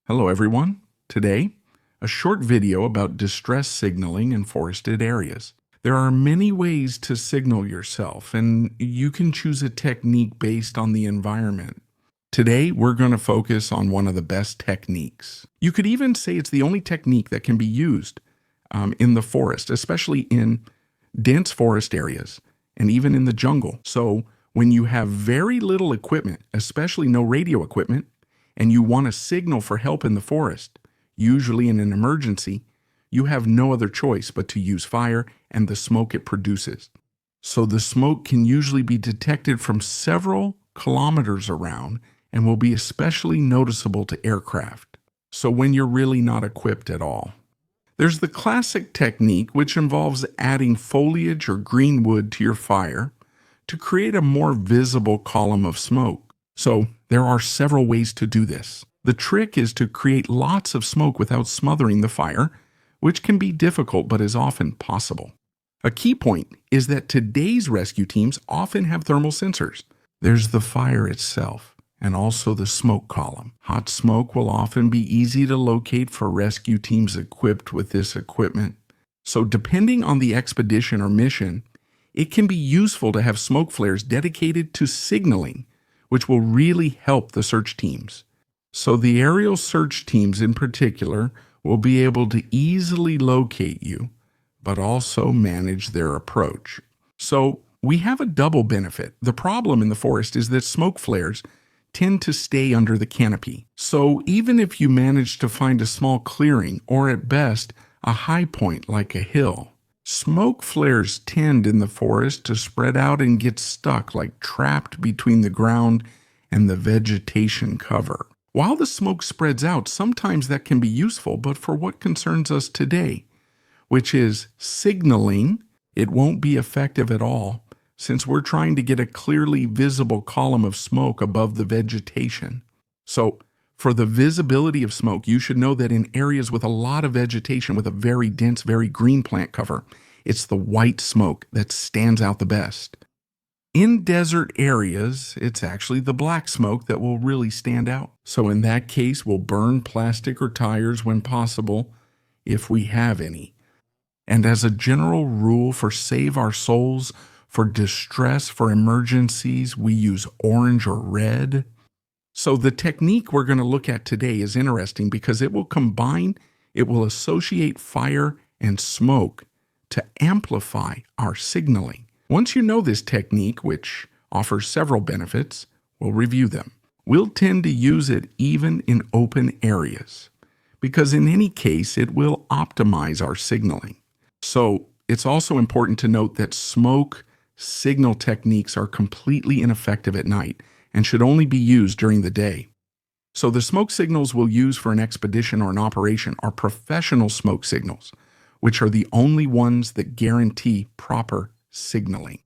Hello everyone. Today, a short video about distress signaling in forested areas. There are many ways to signal yourself, and you can choose a technique based on the environment. Today, we're going to focus on one of the best techniques. You could even say it's the only technique that can be used in the forest, especially in dense forest areas and even in the jungle. So when you have very little equipment, especially no radio equipment, and you want to signal for help in the forest, usually in an emergency, you have no other choice but to use fire and the smoke it produces. So the smoke can usually be detected from several kilometers around and will be especially noticeable to aircraft. So when you're really not equipped at all. There's the classic technique, which involves adding foliage or green wood to your fire to create a more visible column of smoke. So there are several ways to do this. The trick is to create lots of smoke without smothering the fire, which can be difficult but is often possible. A key point is that today's rescue teams often have thermal sensors. There's the fire itself and also the smoke column. Hot smoke will often be easy to locate for rescue teams equipped with this equipment. So depending on the expedition or mission, it can be useful to have smoke flares dedicated to signaling, which will really help the search teams. So the aerial search teams in particular will be able to easily locate you, but also manage their approach. So we have a double benefit. The problem in the forest is that smoke flares tend to stay under the canopy. So even if you manage to find a small clearing, or at best, a high point like a hill, smoke flares tend in the forest to spread out and get stuck, like trapped between the ground and the vegetation cover. While the smoke spreads out, sometimes that can be useful, but for what concerns us today, which is signaling, it won't be effective at all, since we're trying to get a clearly visible column of smoke above the vegetation. So, for the visibility of smoke, you should know that in areas with a lot of vegetation, with a very dense, very green plant cover, it's the white smoke that stands out the best. In desert areas, it's actually the black smoke that will really stand out. So in that case, we'll burn plastic or tires when possible, if we have any. And as a general rule, for save our souls, for distress, for emergencies, we use orange or red. So the technique we're going to look at today is interesting because it will associate fire and smoke to amplify our signaling. Once you know this technique, which offers several benefits, we'll review them. We'll tend to use it even in open areas because in any case, it will optimize our signaling. So it's also important to note that smoke signal techniques are completely ineffective at night and should only be used during the day. So the smoke signals we'll use for an expedition or an operation are professional smoke signals, which are the only ones that guarantee proper signaling.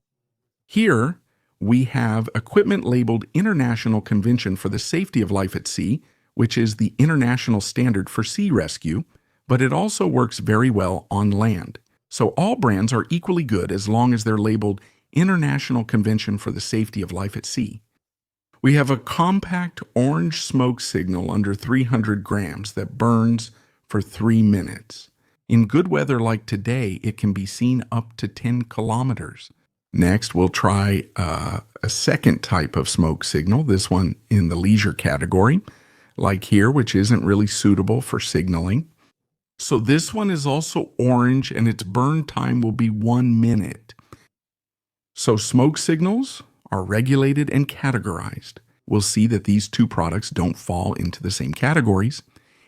Here, we have equipment labeled International Convention for the Safety of Life at Sea, which is the international standard for sea rescue, but it also works very well on land. So all brands are equally good as long as they're labeled International Convention for the Safety of Life at Sea. We have a compact orange smoke signal under 300 grams that burns for 3 minutes. In good weather like today, it can be seen up to 10 kilometers. Next, we'll try a second type of smoke signal, this one in the leisure category, like here, which isn't really suitable for signaling. So this one is also orange, and its burn time will be 1 minute. So smoke signals are regulated and categorized. We'll see that these two products don't fall into the same categories,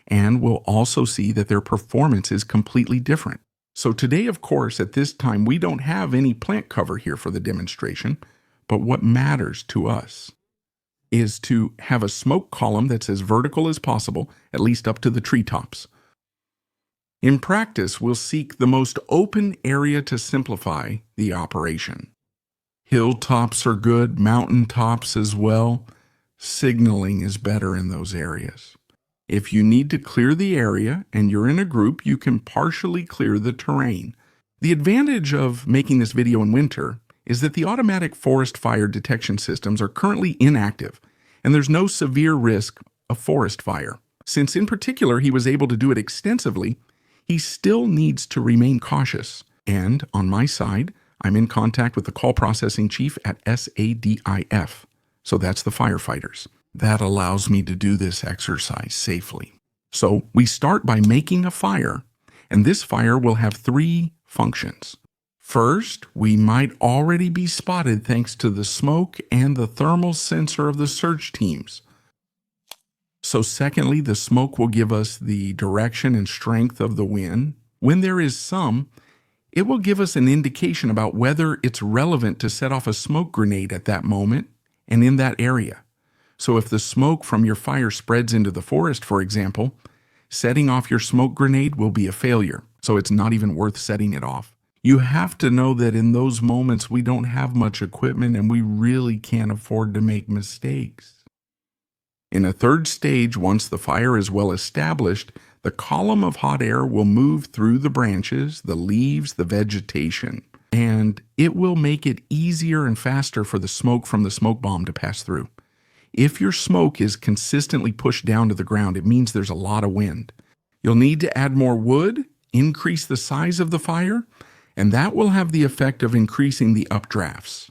and we'll also see that their performance is completely different. So today, of course, at this time, we don't have any plant cover here for the demonstration, but what matters to us is to have a smoke column that's as vertical as possible, at least up to the treetops. In practice, we'll seek the most open area to simplify the operation. Hilltops are good, mountaintops as well. Signaling is better in those areas. If you need to clear the area and you're in a group, you can partially clear the terrain. The advantage of making this video in winter is that the automatic forest fire detection systems are currently inactive, and there's no severe risk of forest fire. Since in particular he was able to do it extensively, he still needs to remain cautious. And on my side, I'm in contact with the call processing chief at SADIF. So that's the firefighters. That allows me to do this exercise safely. So we start by making a fire, and this fire will have 3 functions. First, we might already be spotted thanks to the smoke and the thermal sensor of the search teams. So secondly, the smoke will give us the direction and strength of the wind. When there is some, it will give us an indication about whether it's relevant to set off a smoke grenade at that moment and in that area. So if the smoke from your fire spreads into the forest, for example, setting off your smoke grenade will be a failure, so it's not even worth setting it off. You have to know that in those moments we don't have much equipment and we really can't afford to make mistakes. In a third stage, once the fire is well established, the column of hot air will move through the branches, the leaves, the vegetation, and it will make it easier and faster for the smoke from the smoke bomb to pass through. If your smoke is consistently pushed down to the ground, it means there's a lot of wind. You'll need to add more wood, increase the size of the fire, and that will have the effect of increasing the updrafts.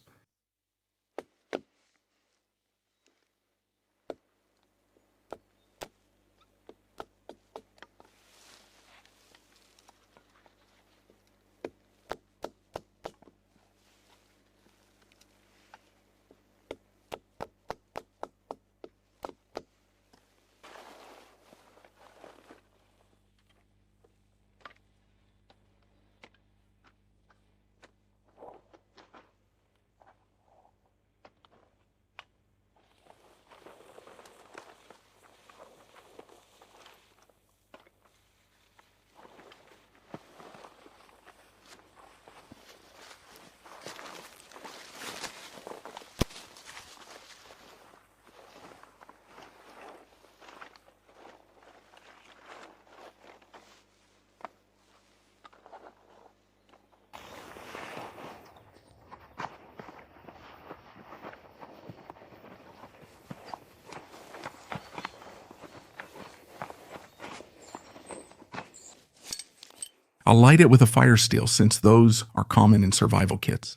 I'll light it with a fire steel since those are common in survival kits.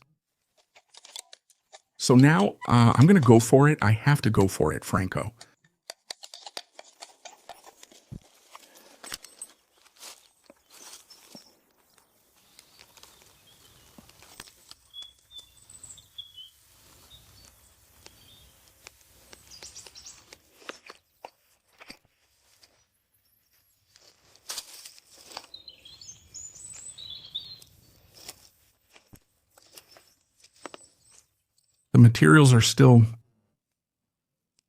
So now I'm going to go for it. I have to go for it, Franco. The materials are still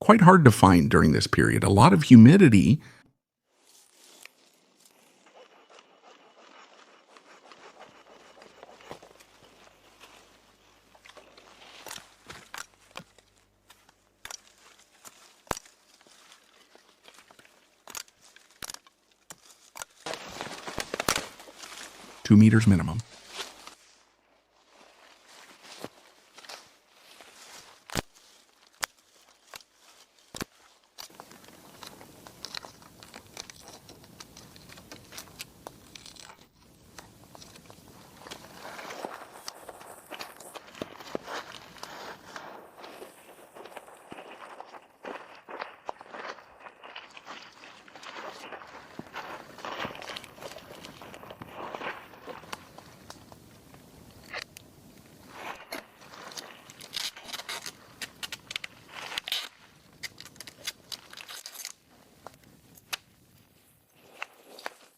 quite hard to find during this period. A lot of humidity. Two meters minimum.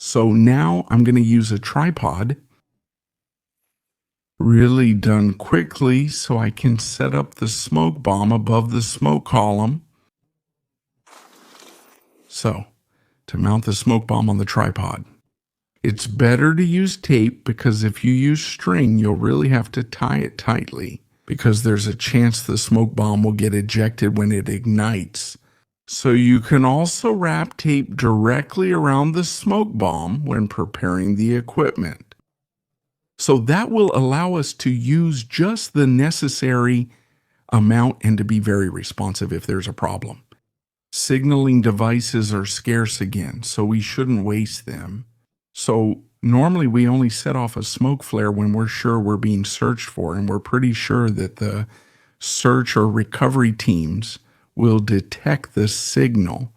So now I'm going to use a tripod, really done quickly so I can set up the smoke bomb above the smoke column. So, to mount the smoke bomb on the tripod, it's better to use tape because if you use string, you'll really have to tie it tightly because there's a chance the smoke bomb will get ejected when it ignites. So you can also wrap tape directly around the smoke bomb when preparing the equipment. So that will allow us to use just the necessary amount and to be very responsive if there's a problem. Signaling devices are scarce again, so we shouldn't waste them. So normally we only set off a smoke flare when we're sure we're being searched for, and we're pretty sure that the search or recovery teams will detect the signal.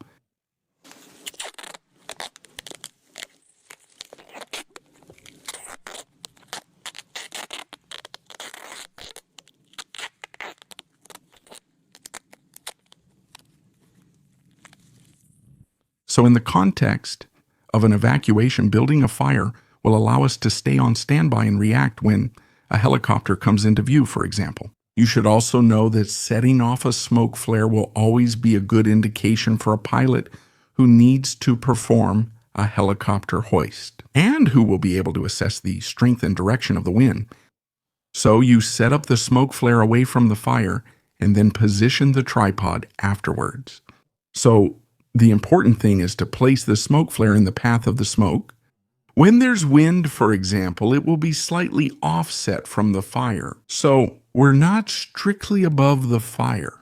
So in the context of an evacuation, building a fire will allow us to stay on standby and react when a helicopter comes into view, for example. You should also know that setting off a smoke flare will always be a good indication for a pilot who needs to perform a helicopter hoist and who will be able to assess the strength and direction of the wind. So you set up the smoke flare away from the fire and then position the tripod afterwards. So the important thing is to place the smoke flare in the path of the smoke. When there's wind, for example, it will be slightly offset from the fire, so we're not strictly above the fire.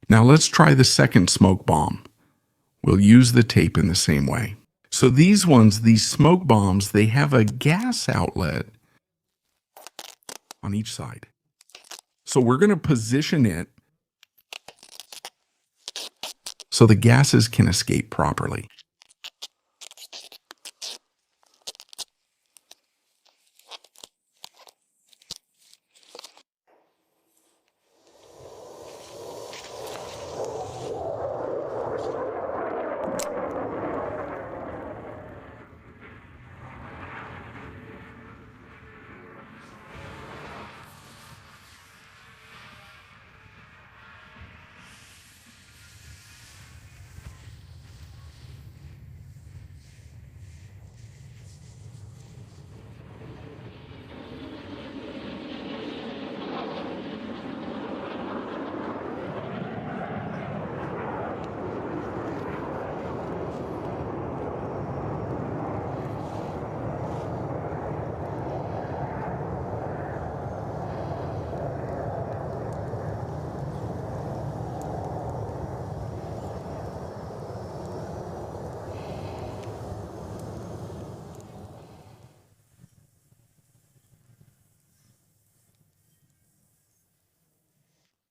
Now let's try the second smoke bomb. We'll use the tape in the same way. So these smoke bombs, they have a gas outlet on each side. So we're going to position it so the gases can escape properly.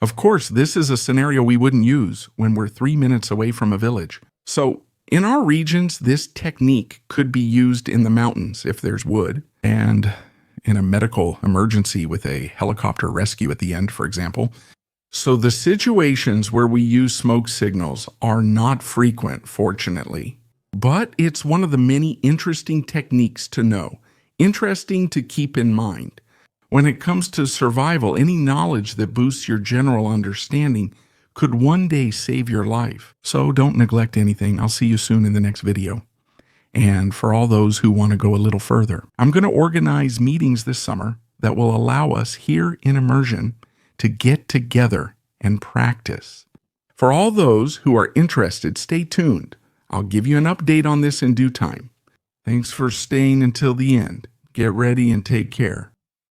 Of course, this is a scenario we wouldn't use when we're 3 minutes away from a village. So in our regions, this technique could be used in the mountains if there's wood, and in a medical emergency with a helicopter rescue at the end, for example. So the situations where we use smoke signals are not frequent, fortunately. But it's one of the many interesting techniques to know, interesting to keep in mind. When it comes to survival, any knowledge that boosts your general understanding could one day save your life. So don't neglect anything. I'll see you soon in the next video. And for all those who want to go a little further, I'm going to organize meetings this summer that will allow us here in Immersion to get together and practice. For all those who are interested, stay tuned. I'll give you an update on this in due time. Thanks for staying until the end. Get ready and take care.